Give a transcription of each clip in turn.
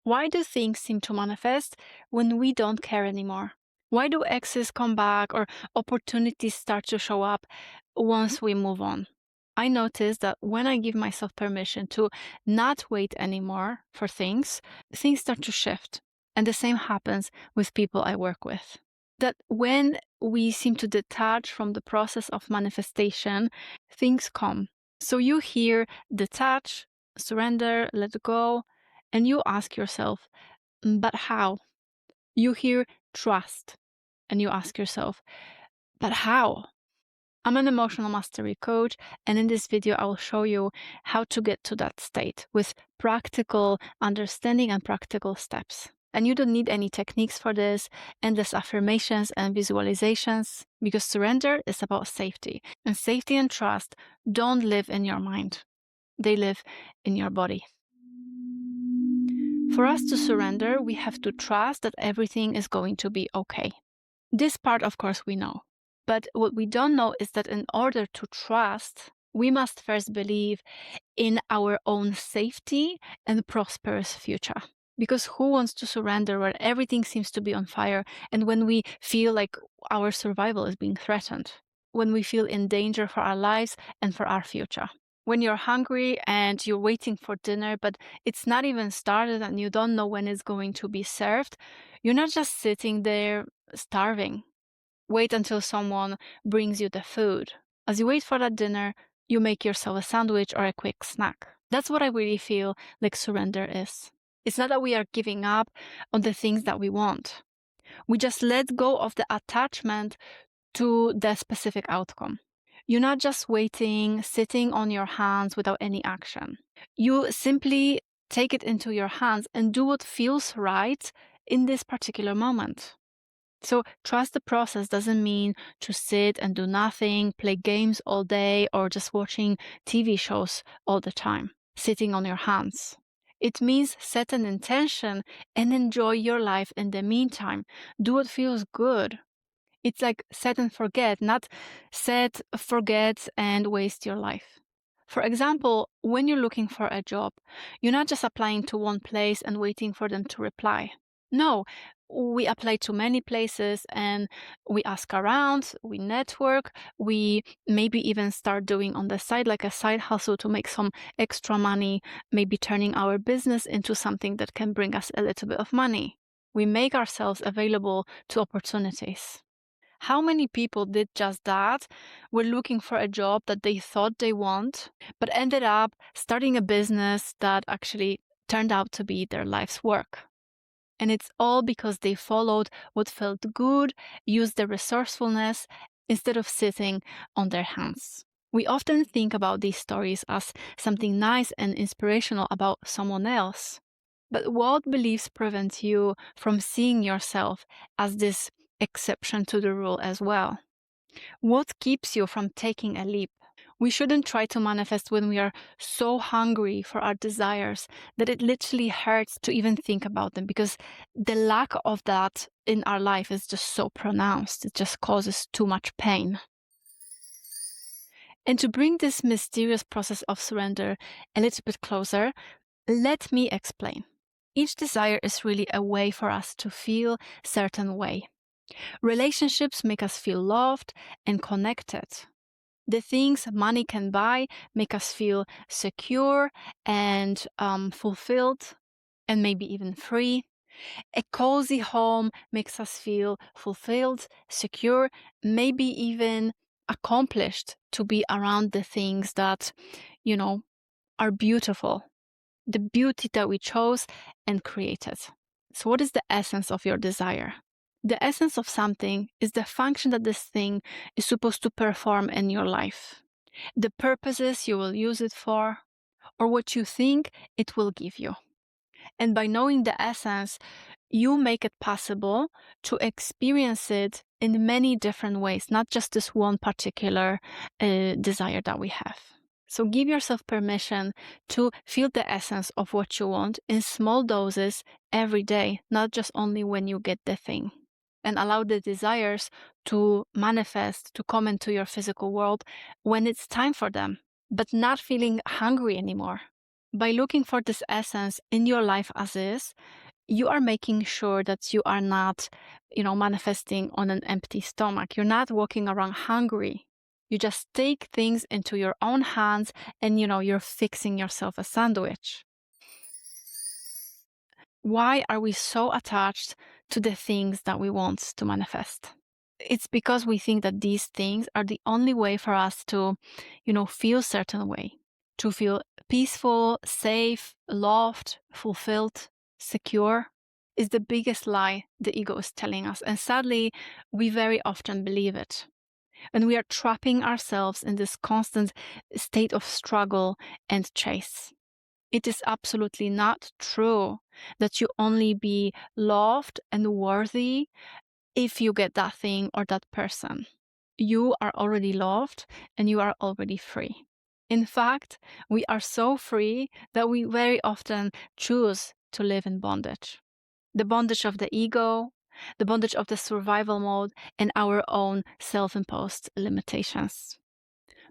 Why do things seem to manifest when we don't care anymore? Why do exes come back or opportunities start to show up once we move on? I notice that when I give myself permission to not wait anymore for things, things start to shift. And the same happens with people I work with. That when we seem to detach from the process of manifestation, things come. So you hear detach, surrender, let go, and you ask yourself, but how? You hear trust, and you ask yourself, but how? I'm an emotional mastery coach, and in this video, I will show you how to get to that state with practical understanding and practical steps. And you don't need any techniques for this, endless affirmations and visualizations, because surrender is about safety. And safety and trust don't live in your mind, they live in your body. For us to surrender, we have to trust that everything is going to be okay. This part, of course, we know. But what we don't know is that in order to trust, we must first believe in our own safety and prosperous future. Because who wants to surrender where everything seems to be on fire and when we feel like our survival is being threatened? When we feel in danger for our lives and for our future? When you're hungry and you're waiting for dinner, but it's not even started and you don't know when it's going to be served, you're not just sitting there starving. Wait until someone brings you the food. As you wait for that dinner, you make yourself a sandwich or a quick snack. That's what I really feel like surrender is. It's not that we are giving up on the things that we want. We just let go of the attachment to the specific outcome. You're not just waiting, sitting on your hands without any action. You simply take it into your hands and do what feels right in this particular moment. So trust the process doesn't mean to sit and do nothing, play games all day, or just watching TV shows all the time, sitting on your hands. It means set an intention and enjoy your life in the meantime. Do what feels good. It's like set and forget, not set, forget, and waste your life. For example, when you're looking for a job, you're not just applying to one place and waiting for them to reply. No, we apply to many places and we ask around, we network, we maybe even start doing on the side like a side hustle to make some extra money, maybe turning our business into something that can bring us a little bit of money. We make ourselves available to opportunities. How many people did just that? Were looking for a job that they thought they want, but ended up starting a business that actually turned out to be their life's work. And it's all because they followed what felt good, used their resourcefulness instead of sitting on their hands. We often think about these stories as something nice and inspirational about someone else. But what beliefs prevent you from seeing yourself as this exception to the rule as well? What keeps you from taking a leap? We shouldn't try to manifest when we are so hungry for our desires that it literally hurts to even think about them, because the lack of that in our life is just so pronounced. It just causes too much pain. And to bring this mysterious process of surrender a little bit closer, let me explain. Each desire is really a way for us to feel a certain way. Relationships make us feel loved and connected. The things money can buy make us feel secure and fulfilled and maybe even free. A cozy home makes us feel fulfilled, secure, maybe even accomplished to be around the things that, are beautiful, the beauty that we chose and created. So what is the essence of your desire? The essence of something is the function that this thing is supposed to perform in your life, the purposes you will use it for, or what you think it will give you. And by knowing the essence, you make it possible to experience it in many different ways, not just this one particular desire that we have. So give yourself permission to feel the essence of what you want in small doses every day, not just only when you get the thing. And allow the desires to manifest, to come into your physical world when it's time for them, but not feeling hungry anymore. By looking for this essence in your life as is, you are making sure that you are not, manifesting on an empty stomach. You're not walking around hungry. You just take things into your own hands and, you're fixing yourself a sandwich. Why are we so attached to the things that we want to manifest? It's because we think that these things are the only way for us to, feel certain way, to feel peaceful, safe, loved, fulfilled, secure is the biggest lie the ego is telling us. And sadly, we very often believe it. And we are trapping ourselves in this constant state of struggle and chase. It is absolutely not true that you only be loved and worthy if you get that thing or that person. You are already loved and you are already free. In fact, we are so free that we very often choose to live in bondage. The bondage of the ego, the bondage of the survival mode, and our own self-imposed limitations.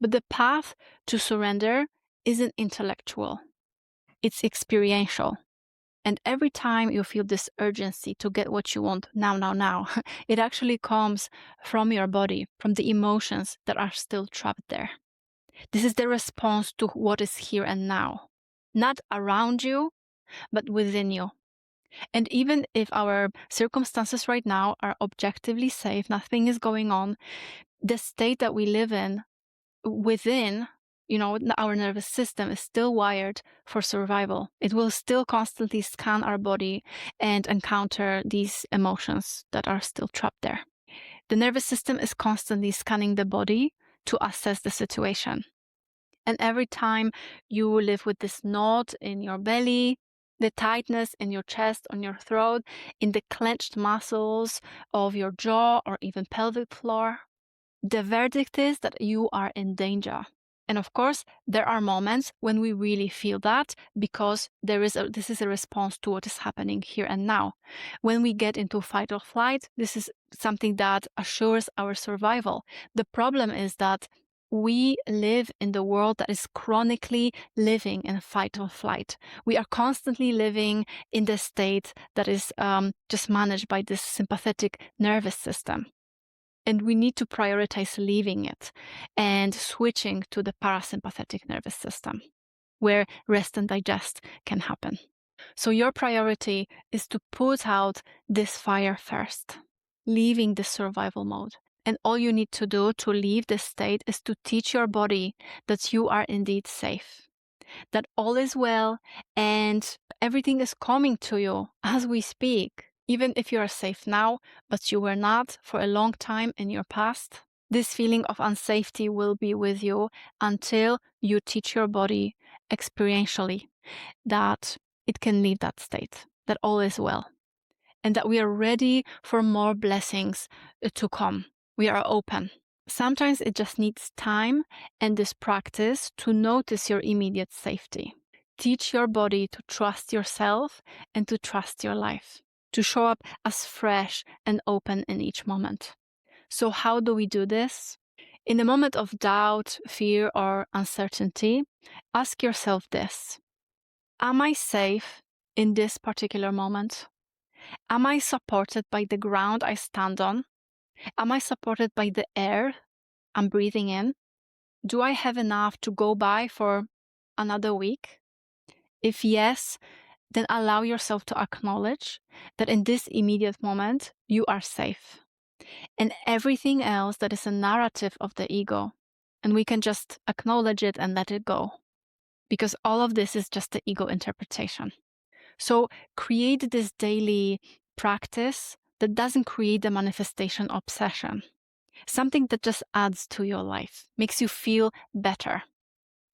But the path to surrender isn't intellectual. It's experiential. And every time you feel this urgency to get what you want now, it actually comes from your body, from the emotions that are still trapped there. This is the response to what is here and now, not around you, but within you. And even if our circumstances right now are objectively safe, nothing is going on, the state that we live in within, our nervous system is still wired for survival. It will still constantly scan our body and encounter these emotions that are still trapped there. The nervous system is constantly scanning the body to assess the situation. And every time you live with this knot in your belly, the tightness in your chest, on your throat, in the clenched muscles of your jaw or even pelvic floor, the verdict is that you are in danger. And of course, there are moments when we really feel that because this is a response to what is happening here and now. When we get into fight or flight, this is something that assures our survival. The problem is that we live in the world that is chronically living in fight or flight. We are constantly living in the state that is just managed by this sympathetic nervous system. And we need to prioritize leaving it and switching to the parasympathetic nervous system, where rest and digest can happen. So your priority is to put out this fire first, leaving the survival mode. And all you need to do to leave this state is to teach your body that you are indeed safe, that all is well and everything is coming to you as we speak. Even if you are safe now, but you were not for a long time in your past, this feeling of unsafety will be with you until you teach your body experientially that it can leave that state, that all is well, and that we are ready for more blessings to come. We are open. Sometimes it just needs time and this practice to notice your immediate safety. Teach your body to trust yourself and to trust your life, to show up as fresh and open in each moment. So how do we do this? In a moment of doubt, fear, or uncertainty, ask yourself this: am I safe in this particular moment? Am I supported by the ground I stand on? Am I supported by the air I'm breathing in? Do I have enough to go by for another week? If yes, then allow yourself to acknowledge that in this immediate moment, you are safe. And everything else that is a narrative of the ego, and we can just acknowledge it and let it go, because all of this is just the ego interpretation. So create this daily practice that doesn't create the manifestation obsession, something that just adds to your life, makes you feel better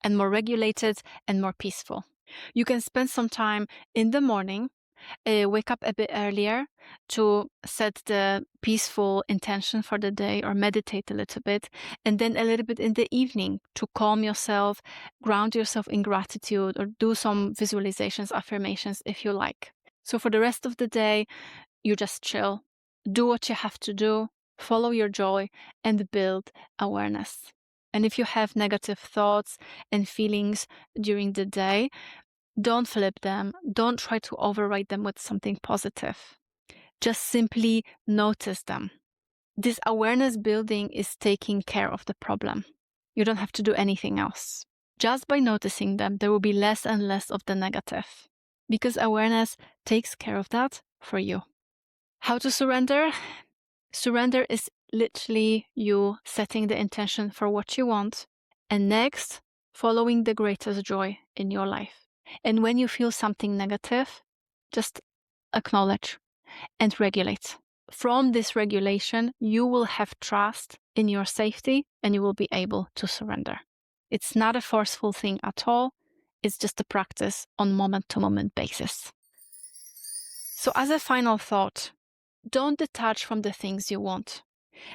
and more regulated and more peaceful. You can spend some time in the morning, wake up a bit earlier to set the peaceful intention for the day or meditate a little bit, and then a little bit in the evening to calm yourself, ground yourself in gratitude, or do some visualizations, affirmations if you like. So for the rest of the day, you just chill, do what you have to do, follow your joy, and build awareness. And if you have negative thoughts and feelings during the day, Don't flip them. Don't try to override them with something positive. Just simply notice them. This awareness building is taking care of the problem. You don't have to do anything else. Just by noticing them, there will be less and less of the negative, because awareness takes care of that for you. How to surrender? Surrender is literally you setting the intention for what you want, and next, following the greatest joy in your life. And when you feel something negative, just acknowledge and regulate. From this regulation, you will have trust in your safety and you will be able to surrender. It's not a forceful thing at all. It's just a practice on moment-to-moment basis. So as a final thought, don't detach from the things you want.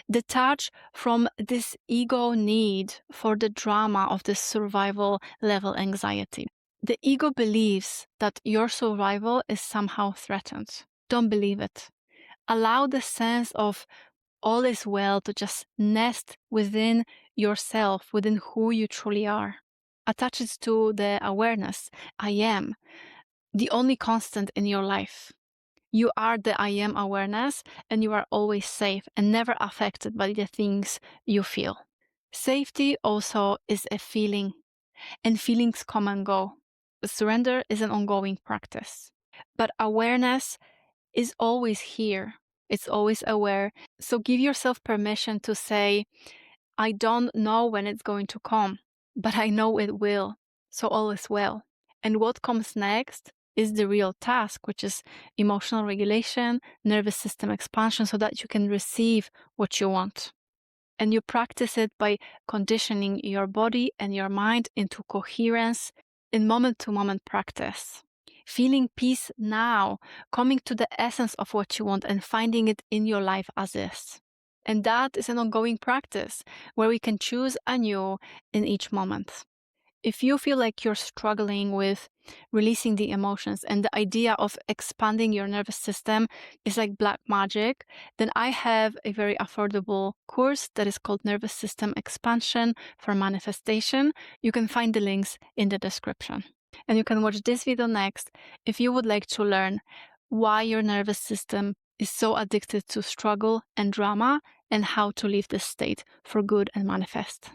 Detach from this ego need for the drama of this survival level anxiety. The ego believes that your survival is somehow threatened. Don't believe it. Allow the sense of all is well to just nest within yourself, within who you truly are. Attach it to the awareness. I am the only constant in your life. You are the I am awareness, and you are always safe and never affected by the things you feel. Safety also is a feeling, and feelings come and go. Surrender is an ongoing practice. But awareness is always here. It's always aware. So give yourself permission to say, I don't know when it's going to come, but I know it will. So all is well. And what comes next is the real task, which is emotional regulation, nervous system expansion, so that you can receive what you want. And you practice it by conditioning your body and your mind into coherence in moment-to-moment practice. Feeling peace now, coming to the essence of what you want and finding it in your life as is. And that is an ongoing practice where we can choose anew in each moment. If you feel like you're struggling with releasing the emotions and the idea of expanding your nervous system is like black magic, then I have a very affordable course that is called Nervous System Expansion for Manifestation. You can find the links in the description. And you can watch this video next if you would like to learn why your nervous system is so addicted to struggle and drama and how to leave this state for good and manifest.